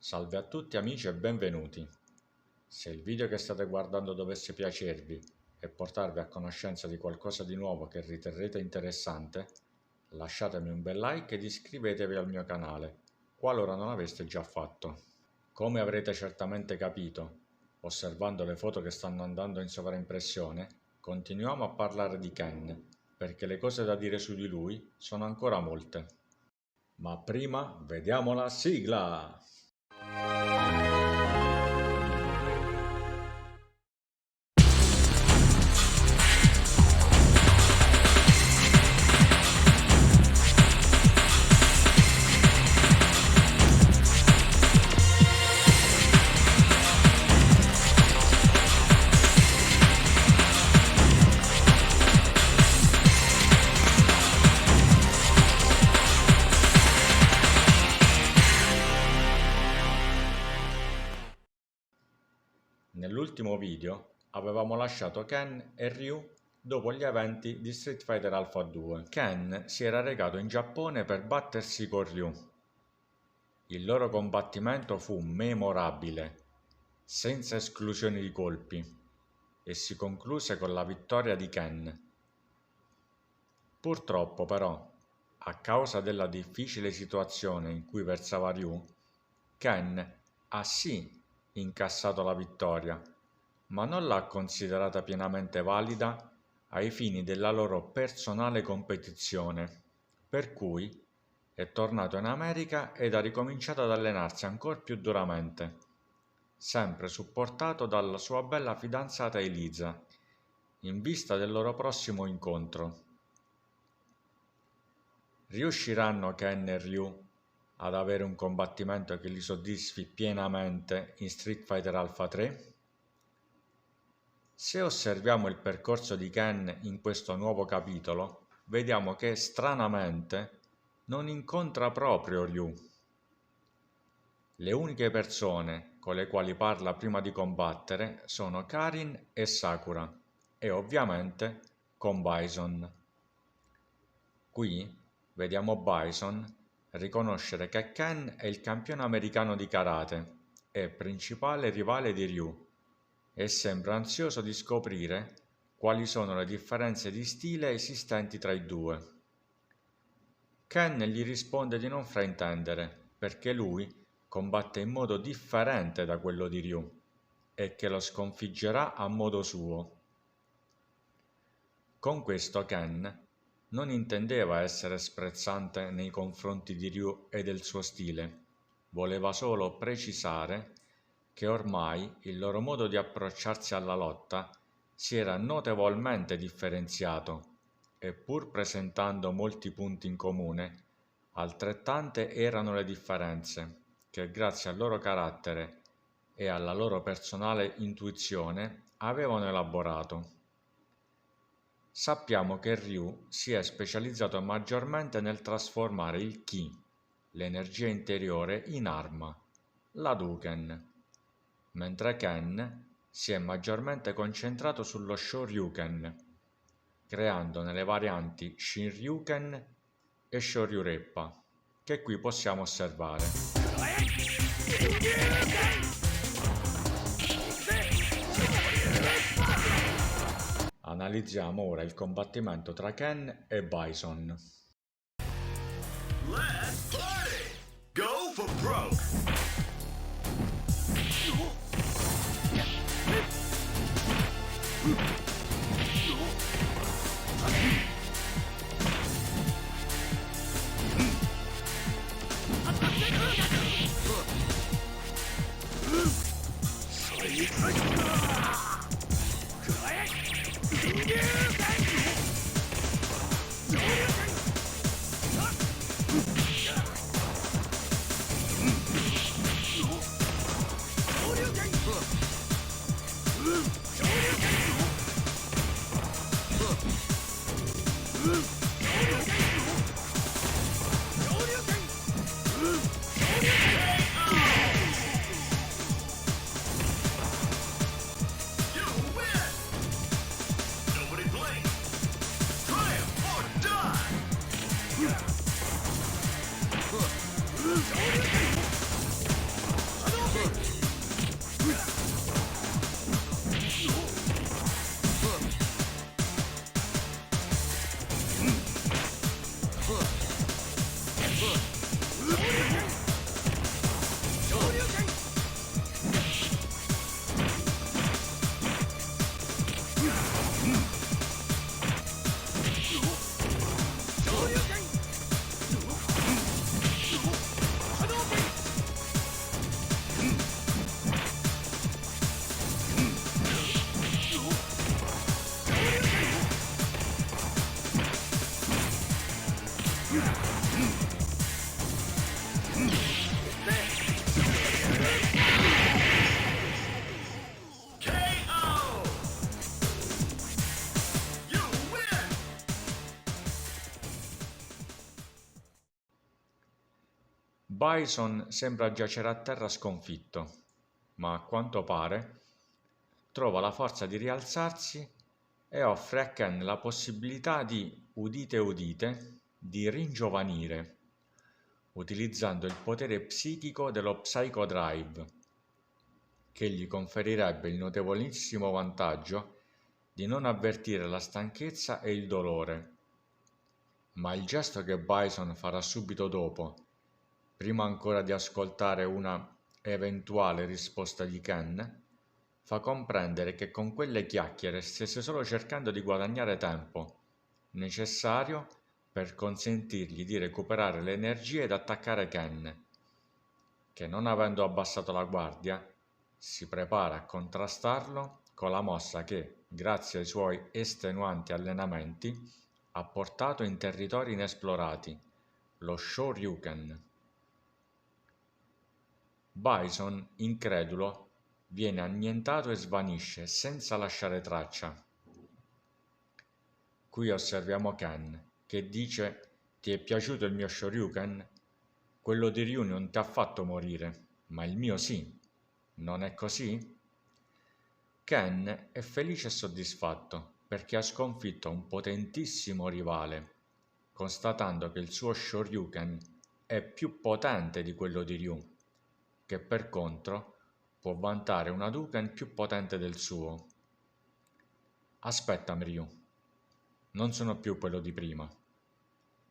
Salve a tutti amici e benvenuti. Se il video che state guardando dovesse piacervi e portarvi a conoscenza di qualcosa di nuovo che riterrete interessante, lasciatemi un bel like ed iscrivetevi al mio canale, qualora non aveste già fatto. Come avrete certamente capito, osservando le foto che stanno andando in sovraimpressione, continuiamo a parlare di Ken, perché le cose da dire su di lui sono ancora molte. Ma prima vediamo la sigla! Nell'ultimo video avevamo lasciato Ken e Ryu dopo gli eventi di Street Fighter Alpha 2. Ken si era recato in Giappone per battersi con Ryu. Il loro combattimento fu memorabile, senza esclusioni di colpi, e si concluse con la vittoria di Ken. Purtroppo però, a causa della difficile situazione in cui versava Ryu, Ken ha sì incassato la vittoria, ma non l'ha considerata pienamente valida ai fini della loro personale competizione, per cui è tornato in America ed ha ricominciato ad allenarsi ancora più duramente, sempre supportato dalla sua bella fidanzata Elisa, in vista del loro prossimo incontro. Riusciranno Ken e Ryu ad avere un combattimento che li soddisfi pienamente in Street Fighter Alpha 3? Se osserviamo il percorso di Ken in questo nuovo capitolo, vediamo che stranamente non incontra proprio Ryu. Le uniche persone con le quali parla prima di combattere sono Karin e Sakura, e ovviamente con Bison. Qui vediamo Bison riconoscere che Ken è il campione americano di karate e principale rivale di Ryu, e sembra ansioso di scoprire quali sono le differenze di stile esistenti tra i due. Ken gli risponde di non fraintendere, perché lui combatte in modo differente da quello di Ryu e che lo sconfiggerà a modo suo. Con questo Ken non intendeva essere sprezzante nei confronti di Ryu e del suo stile, voleva solo precisare che ormai il loro modo di approcciarsi alla lotta si era notevolmente differenziato e pur presentando molti punti in comune, altrettante erano le differenze che grazie al loro carattere e alla loro personale intuizione avevano elaborato. Sappiamo che Ryu si è specializzato maggiormente nel trasformare il Ki, l'energia interiore, in arma, l'Hadouken, mentre Ken si è maggiormente concentrato sullo Shoryuken, creando nelle varianti Shinryuken e Shoryureppa, che qui possiamo osservare. Analizziamo ora il combattimento tra Ken e Bison. Let's party! Go for broke! Bison sembra giacere a terra sconfitto, ma a quanto pare trova la forza di rialzarsi e offre a Ken la possibilità di, udite udite, di ringiovanire, utilizzando il potere psichico dello Psycho Drive, che gli conferirebbe il notevolissimo vantaggio di non avvertire la stanchezza e il dolore. Ma il gesto che Bison farà subito dopo, prima ancora di ascoltare una eventuale risposta di Ken, fa comprendere che con quelle chiacchiere stesse solo cercando di guadagnare tempo, necessario per consentirgli di recuperare le energie ed attaccare Ken, che non avendo abbassato la guardia, si prepara a contrastarlo con la mossa che, grazie ai suoi estenuanti allenamenti, ha portato in territori inesplorati, lo Shoryuken. Bison, incredulo, viene annientato e svanisce senza lasciare traccia. Qui osserviamo Ken, che dice: "Ti è piaciuto il mio Shoryuken? Quello di Ryu non ti ha fatto morire, ma il mio sì. Non è così?" Ken è felice e soddisfatto perché ha sconfitto un potentissimo rivale, constatando che il suo Shoryuken è più potente di quello di Ryu, che per contro può vantare un Hadouken più potente del suo. "Aspetta, Ryu, non sono più quello di prima",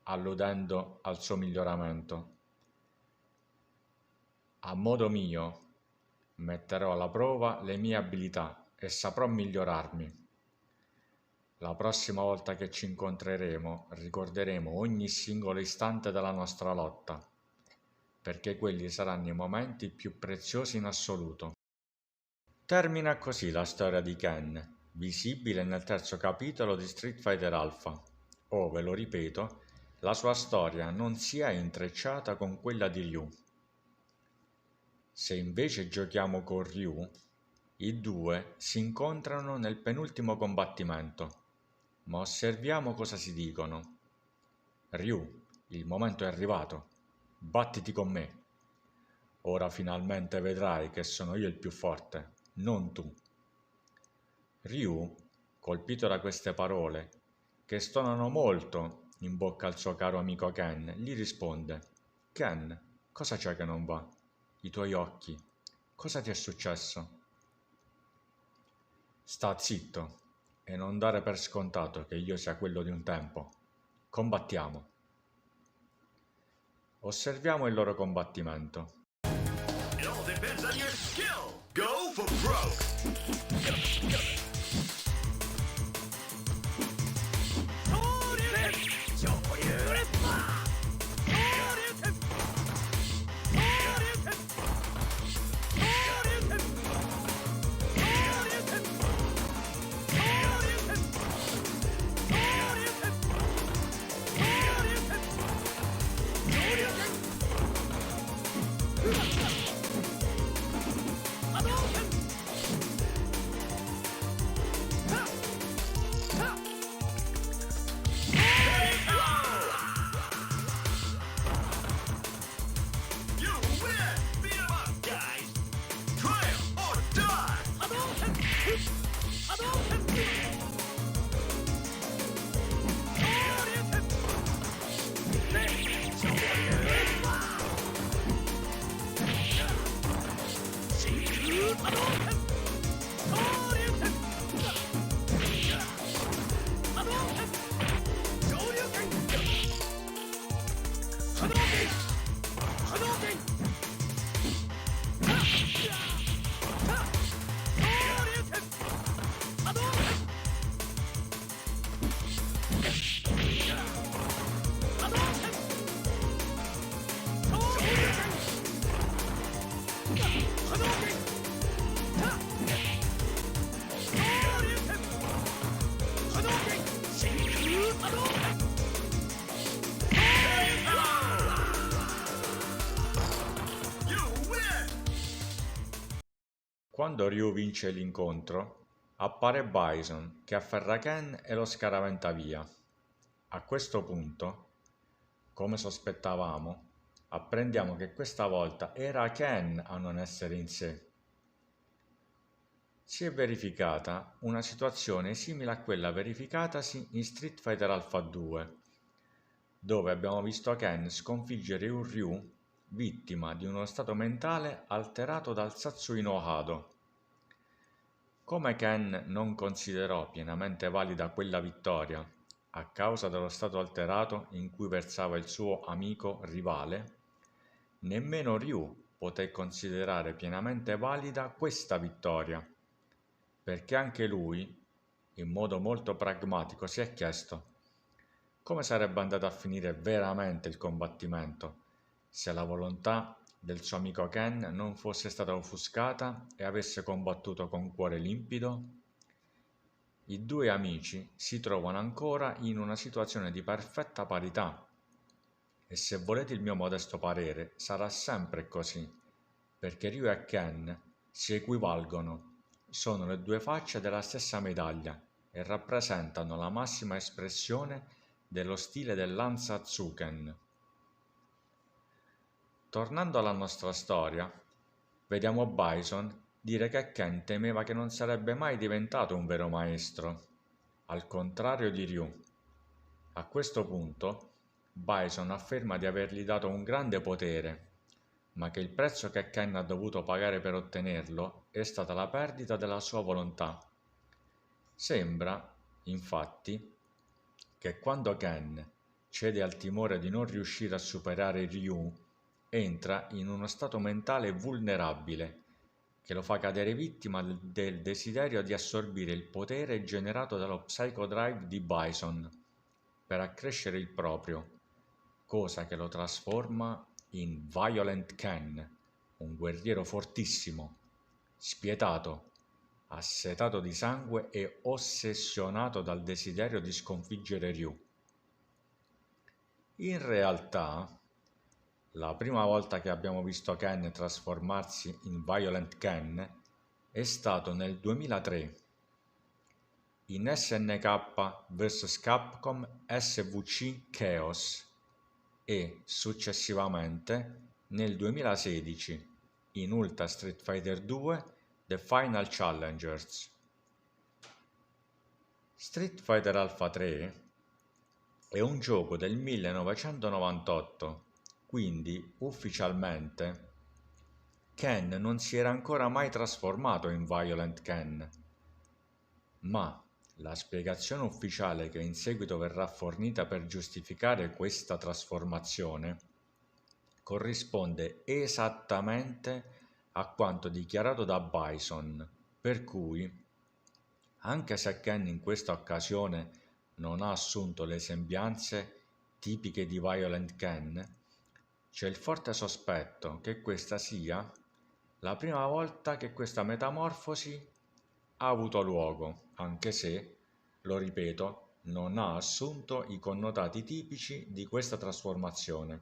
alludendo al suo miglioramento. "A modo mio metterò alla prova le mie abilità e saprò migliorarmi. La prossima volta che ci incontreremo ricorderemo ogni singolo istante della nostra lotta, perché quelli saranno i momenti più preziosi in assoluto." Termina così la storia di Ken, visibile nel terzo capitolo di Street Fighter Alpha, ove, lo ripeto, la sua storia non si è intrecciata con quella di Ryu. Se invece giochiamo con Ryu, i due si incontrano nel penultimo combattimento, ma osserviamo cosa si dicono. "Ryu, il momento è arrivato, battiti con me. Ora finalmente vedrai che sono io il più forte, non tu." Ryu, colpito da queste parole, che stonano molto in bocca al suo caro amico Ken, gli risponde: "Ken, cosa c'è che non va? I tuoi occhi, cosa ti è successo?" "Sta zitto e non dare per scontato che io sia quello di un tempo. Combattiamo." Osserviamo il loro combattimento. It all depends on your skill. Go for broke. Quando Ryu vince l'incontro, appare Bison che afferra Ken e lo scaraventa via. A questo punto, come sospettavamo, apprendiamo che questa volta era Ken a non essere in sé. Si è verificata una situazione simile a quella verificatasi in Street Fighter Alpha 2, dove abbiamo visto Ken sconfiggere un Ryu vittima di uno stato mentale alterato dal Satsui no Hado. Come Ken non considerò pienamente valida quella vittoria a causa dello stato alterato in cui versava il suo amico rivale, nemmeno Ryu poté considerare pienamente valida questa vittoria, perché anche lui, in modo molto pragmatico, si è chiesto come sarebbe andato a finire veramente il combattimento se la volontà del suo amico Ken non fosse stata offuscata e avesse combattuto con cuore limpido. I due amici si trovano ancora in una situazione di perfetta parità e, se volete il mio modesto parere, sarà sempre così, perché Ryu e Ken si equivalgono, sono le due facce della stessa medaglia e rappresentano la massima espressione dello stile dell'Hansatsuken. Tornando alla nostra storia, vediamo Bison dire che Ken temeva che non sarebbe mai diventato un vero maestro, al contrario di Ryu. A questo punto, Bison afferma di avergli dato un grande potere, ma che il prezzo che Ken ha dovuto pagare per ottenerlo è stata la perdita della sua volontà. Sembra, infatti, che quando Ken cede al timore di non riuscire a superare Ryu, entra in uno stato mentale vulnerabile che lo fa cadere vittima del desiderio di assorbire il potere generato dallo Psycho Drive di Bison per accrescere il proprio, cosa che lo trasforma in Violent Ken, un guerriero fortissimo, spietato, assetato di sangue e ossessionato dal desiderio di sconfiggere Ryu. In realtà, la prima volta che abbiamo visto Ken trasformarsi in Violent Ken è stato nel 2003 in SNK vs Capcom SVC Chaos e successivamente nel 2016 in Ultra Street Fighter 2 The Final Challengers. Street Fighter Alpha 3 è un gioco del 1998, quindi ufficialmente Ken non si era ancora mai trasformato in Violent Ken, ma la spiegazione ufficiale che in seguito verrà fornita per giustificare questa trasformazione corrisponde esattamente a quanto dichiarato da Bison, per cui, anche se Ken in questa occasione non ha assunto le sembianze tipiche di Violent Ken, c'è il forte sospetto che questa sia la prima volta che questa metamorfosi ha avuto luogo, anche se, lo ripeto, non ha assunto i connotati tipici di questa trasformazione.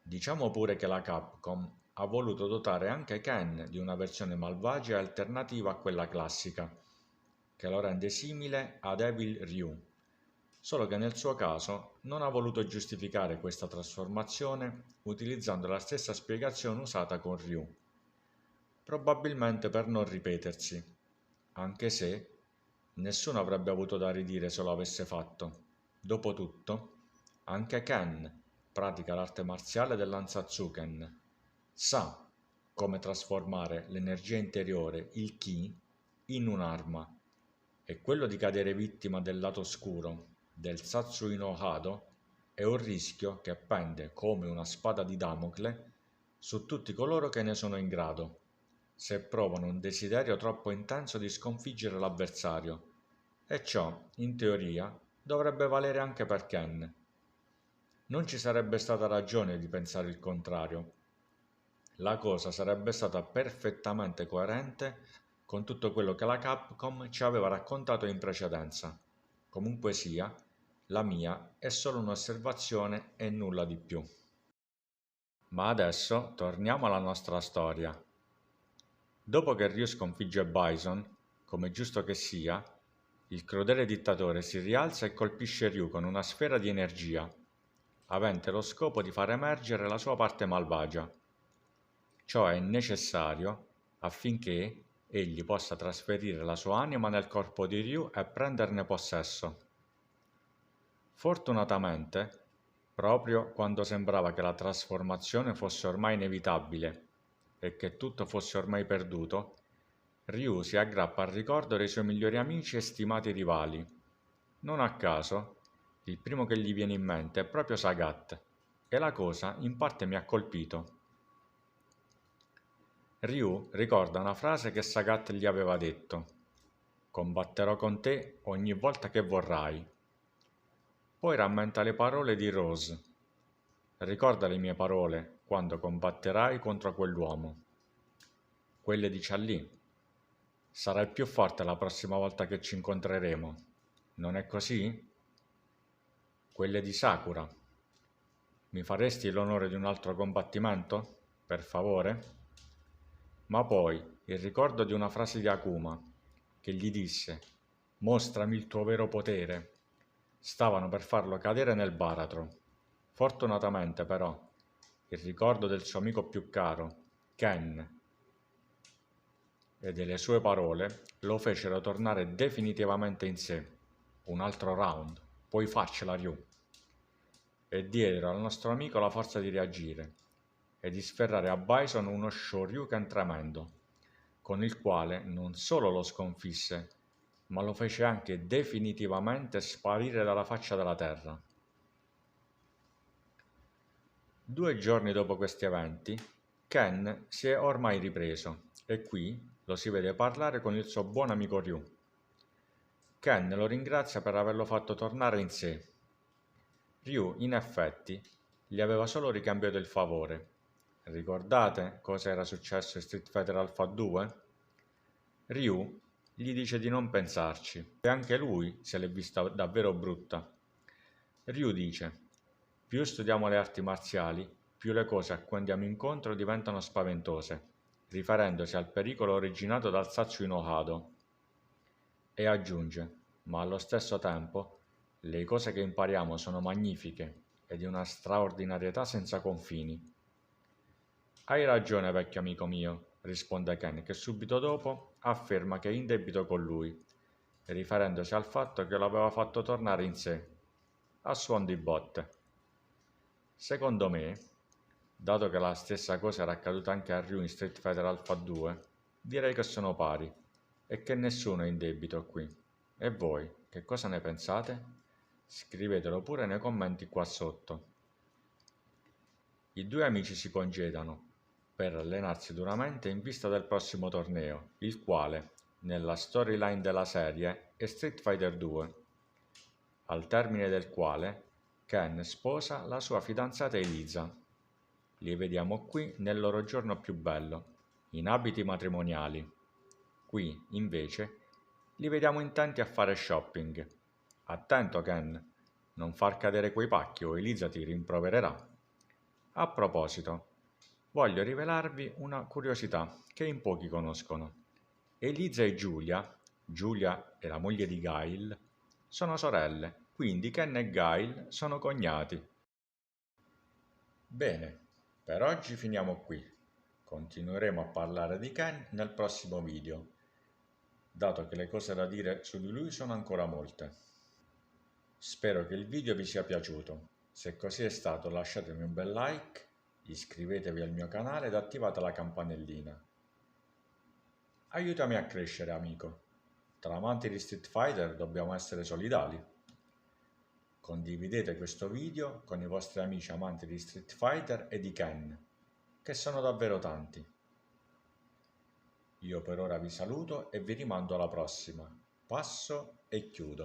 Diciamo pure che la Capcom ha voluto dotare anche Ken di una versione malvagia e alternativa a quella classica, che lo rende simile ad Evil Ryu, solo che nel suo caso non ha voluto giustificare questa trasformazione utilizzando la stessa spiegazione usata con Ryu, probabilmente per non ripetersi, anche se nessuno avrebbe avuto da ridire se lo avesse fatto. Dopotutto, anche Ken pratica l'arte marziale dell'Hansatsuken, sa come trasformare l'energia interiore, il Ki, in un'arma, e quello di cadere vittima del lato oscuro del Satsui no Hado è un rischio che pende come una spada di Damocle su tutti coloro che ne sono in grado, se provano un desiderio troppo intenso di sconfiggere l'avversario, e ciò, in teoria, dovrebbe valere anche per Ken. Non ci sarebbe stata ragione di pensare il contrario. La cosa sarebbe stata perfettamente coerente con tutto quello che la Capcom ci aveva raccontato in precedenza. Comunque sia, la mia è solo un'osservazione e nulla di più. Ma adesso torniamo alla nostra storia. Dopo che Ryu sconfigge Bison, come giusto che sia, il crudele dittatore si rialza e colpisce Ryu con una sfera di energia, avente lo scopo di far emergere la sua parte malvagia. Ciò è necessario affinché egli possa trasferire la sua anima nel corpo di Ryu e prenderne possesso. Fortunatamente, proprio quando sembrava che la trasformazione fosse ormai inevitabile e che tutto fosse ormai perduto, Ryu si aggrappa al ricordo dei suoi migliori amici e stimati rivali. Non a caso, il primo che gli viene in mente è proprio Sagat, e la cosa in parte mi ha colpito. Ryu ricorda una frase che Sagat gli aveva detto: "Combatterò con te ogni volta che vorrai". Poi rammenta le parole di Rose: "Ricorda le mie parole quando combatterai contro quell'uomo". Quelle di Chun-Li: "Sarai più forte la prossima volta che ci incontreremo, non è così?". Quelle di Sakura: "Mi faresti l'onore di un altro combattimento? Per favore?". Ma poi il ricordo di una frase di Akuma, che gli disse: "Mostrami il tuo vero potere", stavano per farlo cadere nel baratro. Fortunatamente, però, il ricordo del suo amico più caro, Ken, e delle sue parole lo fecero tornare definitivamente in sé. "Un altro round, puoi farcela, Ryu", e diedero al nostro amico la forza di reagire e di sferrare a Bison uno Shoryuken tremendo, con il quale non solo lo sconfisse, ma lo fece anche definitivamente sparire dalla faccia della terra. 2 giorni dopo questi eventi, Ken si è ormai ripreso e qui lo si vede parlare con il suo buon amico Ryu. Ken lo ringrazia per averlo fatto tornare in sé. Ryu, in effetti, gli aveva solo ricambiato il favore. Ricordate cosa era successo in Street Fighter Alpha 2? Ryu gli dice di non pensarci, e anche lui se l'è vista davvero brutta. Ryu dice: "Più studiamo le arti marziali, più le cose a cui andiamo incontro diventano spaventose", riferendosi al pericolo originato dal Satsui no Hado. E aggiunge: "Ma allo stesso tempo, le cose che impariamo sono magnifiche e di una straordinarietà senza confini". "Hai ragione, vecchio amico mio", risponde Ken, che subito dopo afferma che è in debito con lui, riferendosi al fatto che lo aveva fatto tornare in sé, a suon di botte. Secondo me, dato che la stessa cosa era accaduta anche a Ryu in Street Fighter Alpha 2, direi che sono pari e che nessuno è in debito qui. E voi, che cosa ne pensate? Scrivetelo pure nei commenti qua sotto. I due amici si congedano per allenarsi duramente in vista del prossimo torneo, il quale, nella storyline della serie, è Street Fighter 2, al termine del quale Ken sposa la sua fidanzata Elisa. Li vediamo qui nel loro giorno più bello, in abiti matrimoniali. Qui, invece, li vediamo intenti a fare shopping. Attento, Ken, non far cadere quei pacchi o Elisa ti rimprovererà. A proposito, voglio rivelarvi una curiosità che in pochi conoscono. Elisa e Giulia è la moglie di Gail, sono sorelle, quindi Ken e Gail sono cognati. Bene, per oggi finiamo qui. Continueremo a parlare di Ken nel prossimo video, dato che le cose da dire su di lui sono ancora molte. Spero che il video vi sia piaciuto. Se così è stato, lasciatemi un bel like, iscrivetevi al mio canale ed attivate la campanellina. Aiutami a crescere, amico. Tra amanti di Street Fighter dobbiamo essere solidali. Condividete questo video con i vostri amici amanti di Street Fighter e di Ken, che sono davvero tanti. Io per ora vi saluto e vi rimando alla prossima. Passo e chiudo.